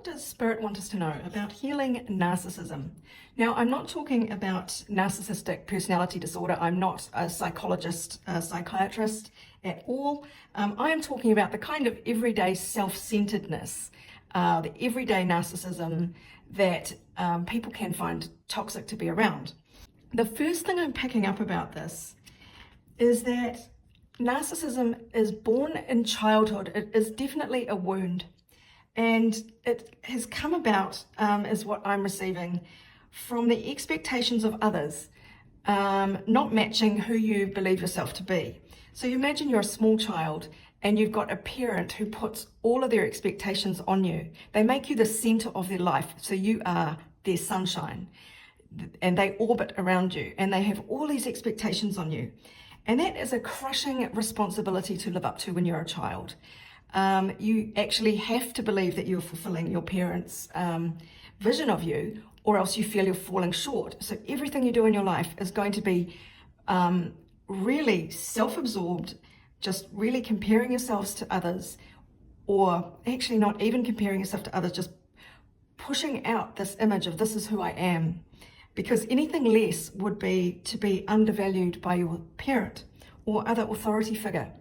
what does Spirit want us to know about healing narcissism? Now, I'm not talking about narcissistic personality disorder. I'm not a psychologist, a psychiatrist at all. I am talking about the kind of everyday self-centeredness, the everyday narcissism that people can find toxic to be around. The first thing I'm picking up about this is that narcissism is born in childhood. It is definitely a wound. And it has come about, is what I'm receiving, from the expectations of others not matching who you believe yourself to be. So you imagine you're a small child and you've got a parent who puts all of their expectations on you. They make you the center of their life, so you are their sunshine. And they orbit around you and they have all these expectations on you. And that is a crushing responsibility to live up to when you're a child. You actually have to believe that you're fulfilling your parents' vision of you, or else you feel you're falling short. So everything you do in your life is going to be really self-absorbed, just really comparing yourselves to others, or actually not even comparing yourself to others, just pushing out this image of this is who I am. Because anything less would be to be undervalued by your parent or other authority figure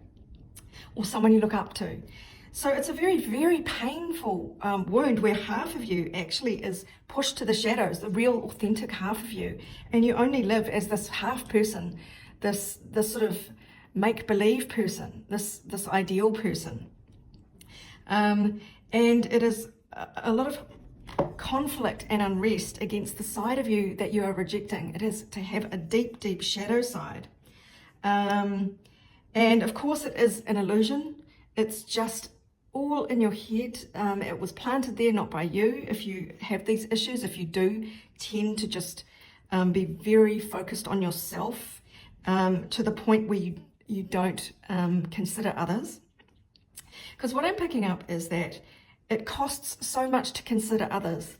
or someone you look up to. So it's a very, very painful wound where half of you actually is pushed to the shadows, the real authentic half of you, and you only live as this half person, this sort of make-believe person, this ideal person. And it is a lot of conflict and unrest against the side of you that you are rejecting. It is to have a deep, deep shadow side. And of course it is an illusion. It's just all in your head. It was planted there, not by you. If you have these issues, if you do tend to just be very focused on yourself to the point where you don't consider others. Because what I'm picking up is that it costs so much to consider others.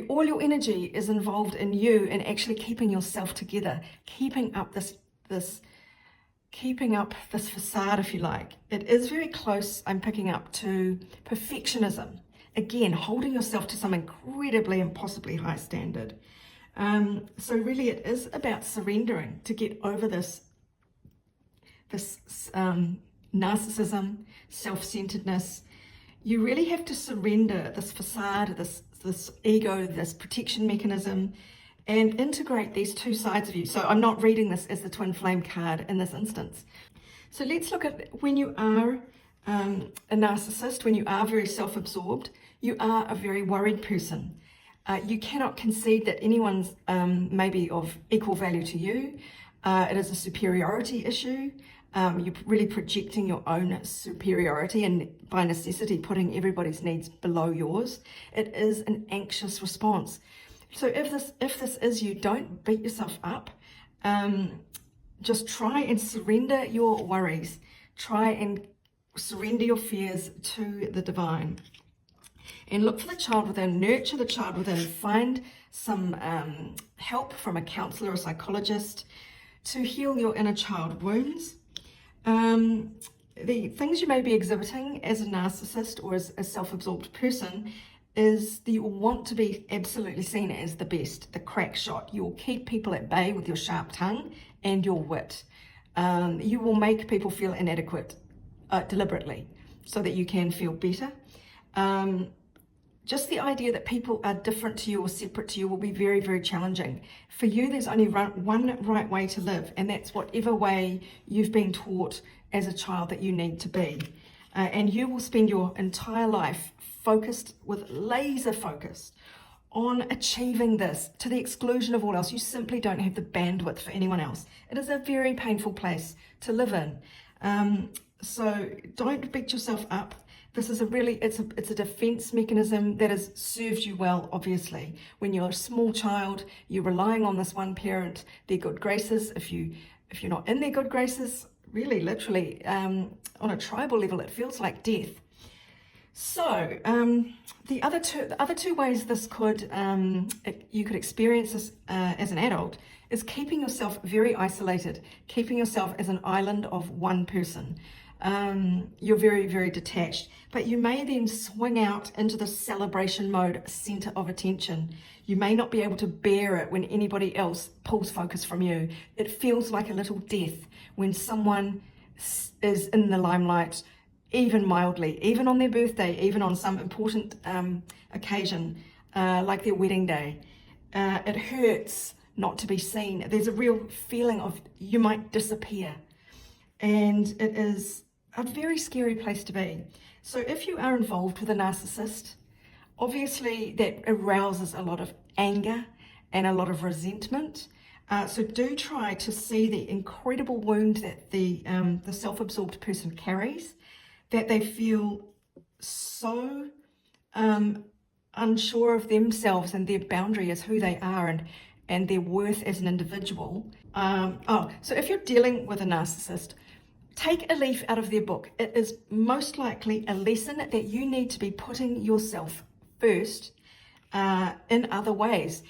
All your energy is involved in you and actually keeping yourself together, keeping up this facade, if you like. It is very close, I'm picking up, to perfectionism. Again, holding yourself to some incredibly impossibly high standard. So really it is about surrendering to get over this narcissism, self-centeredness. You really have to surrender this facade, this ego, this protection mechanism, and integrate these two sides of you. So I'm not reading this as the twin flame card in this instance. So let's look at when you are a narcissist, when you are very self-absorbed, you are a very worried person. You cannot concede that anyone's maybe of equal value to you. It is a superiority issue. You're really projecting your own superiority and by necessity putting everybody's needs below yours. It is an anxious response. So if this is you, don't beat yourself up. Just try and surrender your worries. Try and surrender your fears to the divine. And look for the child within, nurture the child within, find some help from a counselor or psychologist to heal your inner child wounds. The things you may be exhibiting as a narcissist or as a self-absorbed person is that you will want to be absolutely seen as the best, the crack shot. You will keep people at bay with your sharp tongue and your wit. You will make people feel inadequate deliberately so that you can feel better. Just the idea that people are different to you or separate to you will be very, very challenging. For you, there's only one right way to live, and that's whatever way you've been taught as a child that you need to be. And you will spend your entire life laser focused on achieving this to the exclusion of all else. You simply don't have the bandwidth for anyone else. It is a very painful place to live in. So don't beat yourself up. This is it's a defense mechanism that has served you well, obviously. When you're a small child, you're relying on this one parent, their good graces. If you're not in their good graces, really, literally, on a tribal level, it feels like death. So the other two ways this you could experience this as an adult is keeping yourself very isolated, keeping yourself as an island of one person. You're very, very detached, but you may then swing out into the celebration mode, center of attention. You may not be able to bear it when anybody else pulls focus from you. It feels like a little death when someone is in the limelight, even mildly, even on their birthday, even on some important occasion, like their wedding day. It hurts not to be seen. There's a real feeling of you might disappear. And it is a very scary place to be. So if you are involved with a narcissist, obviously that arouses a lot of anger and a lot of resentment. So do try to see the incredible wound that the self-absorbed person carries, that they feel so unsure of themselves and their boundary as who they are and their worth as an individual. So if you're dealing with a narcissist, take a leaf out of their book. It is most likely a lesson that you need to be putting yourself first in other ways.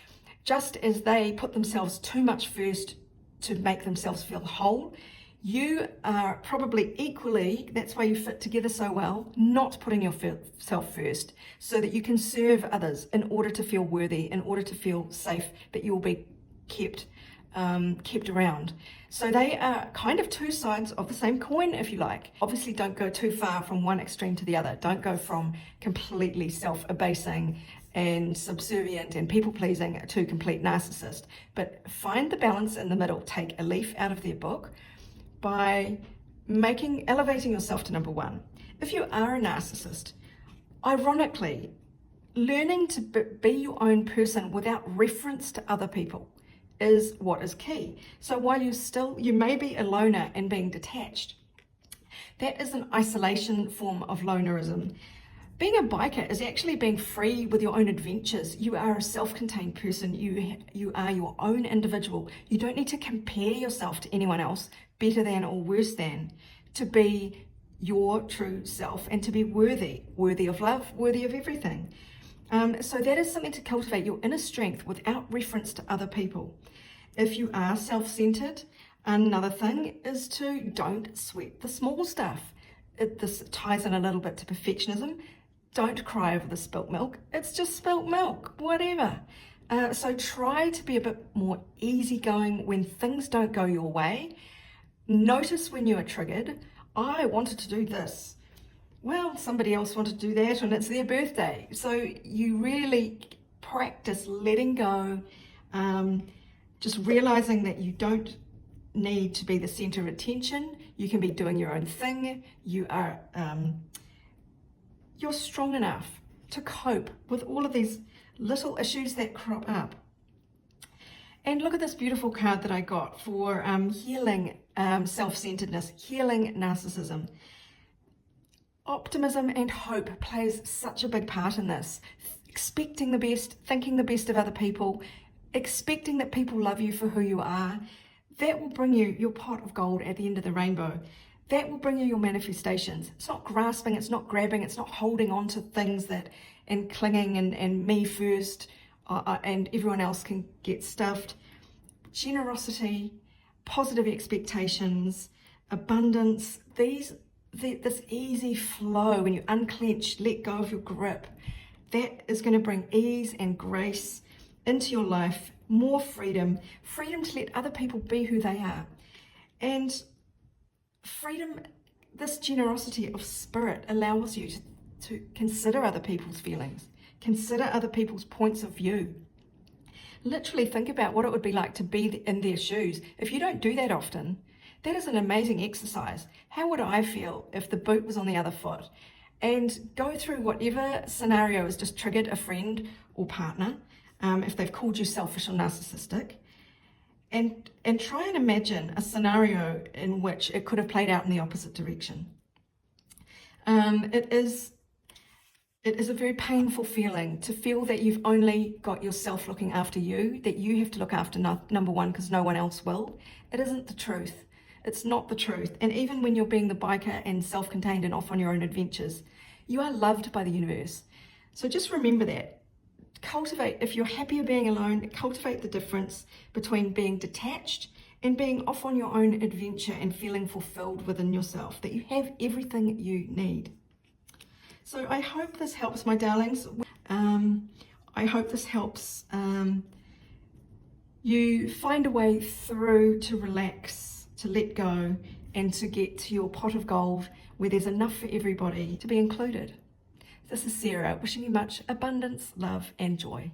Just as they put themselves too much first to make themselves feel whole, you are probably equally, that's why you fit together so well, not putting yourself first so that you can serve others in order to feel worthy, in order to feel safe, that you will be kept around. So they are kind of two sides of the same coin, if you like. Obviously, don't go too far from one extreme to the other. Don't go from completely self-abasing and subservient and people-pleasing to complete narcissist. But find the balance in the middle. Take a leaf out of their book by elevating yourself to number one. If you are a narcissist, ironically, learning to be your own person without reference to other people is what is key. So while you may be a loner and being detached, that is an isolation form of lonerism. Being a biker is actually being free with your own adventures. You are a self-contained person. You are your own individual. You don't need to compare yourself to anyone else, better than or worse than, to be your true self and to be worthy of love, worthy of everything. So that is something to cultivate your inner strength without reference to other people. If you are self-centered, another thing is to don't sweat the small stuff. This ties in a little bit to perfectionism. Don't cry over the spilt milk. It's just spilt milk, whatever. So try to be a bit more easygoing when things don't go your way. Notice when you are triggered. I wanted to do this. Well, somebody else wanted to do that and it's their birthday. So you really practice letting go, just realizing that you don't need to be the center of attention. You can be doing your own thing. You're strong enough to cope with all of these little issues that crop up. And look at this beautiful card that I got for healing self-centeredness, healing narcissism. Optimism and hope plays such a big part in this. Expecting the best, thinking the best of other people, expecting that people love you for who you are, that will bring you your pot of gold at the end of the rainbow. That will bring you your manifestations. It's not grasping, it's not grabbing, it's not holding on to things and clinging and me first and everyone else can get stuffed. Generosity, positive expectations, abundance, this easy flow when you unclench, let go of your grip, that is going to bring ease and grace into your life, more freedom to let other people be who they are. And freedom, this generosity of spirit allows you to consider other people's feelings, consider other people's points of view. Literally think about what it would be like to be in their shoes. If you don't do that often, that is an amazing exercise. How would I feel if the boot was on the other foot? And go through whatever scenario has just triggered a friend or partner, if they've called you selfish or narcissistic, and try and imagine a scenario in which it could have played out in the opposite direction. It is a very painful feeling to feel that you've only got yourself looking after you, that you have to look after number one because no one else will. It isn't the truth. It's not the truth. And even when you're being the biker and self-contained and off on your own adventures, you are loved by the universe. So just remember that. Cultivate, if you're happier being alone, cultivate the difference between being detached and being off on your own adventure and feeling fulfilled within yourself, that you have everything you need. So I hope this helps, my darlings. I hope this helps you find a way through to relax, to let go, and to get to your pot of gold where there's enough for everybody to be included. This is Sarah, wishing you much abundance, love, and joy.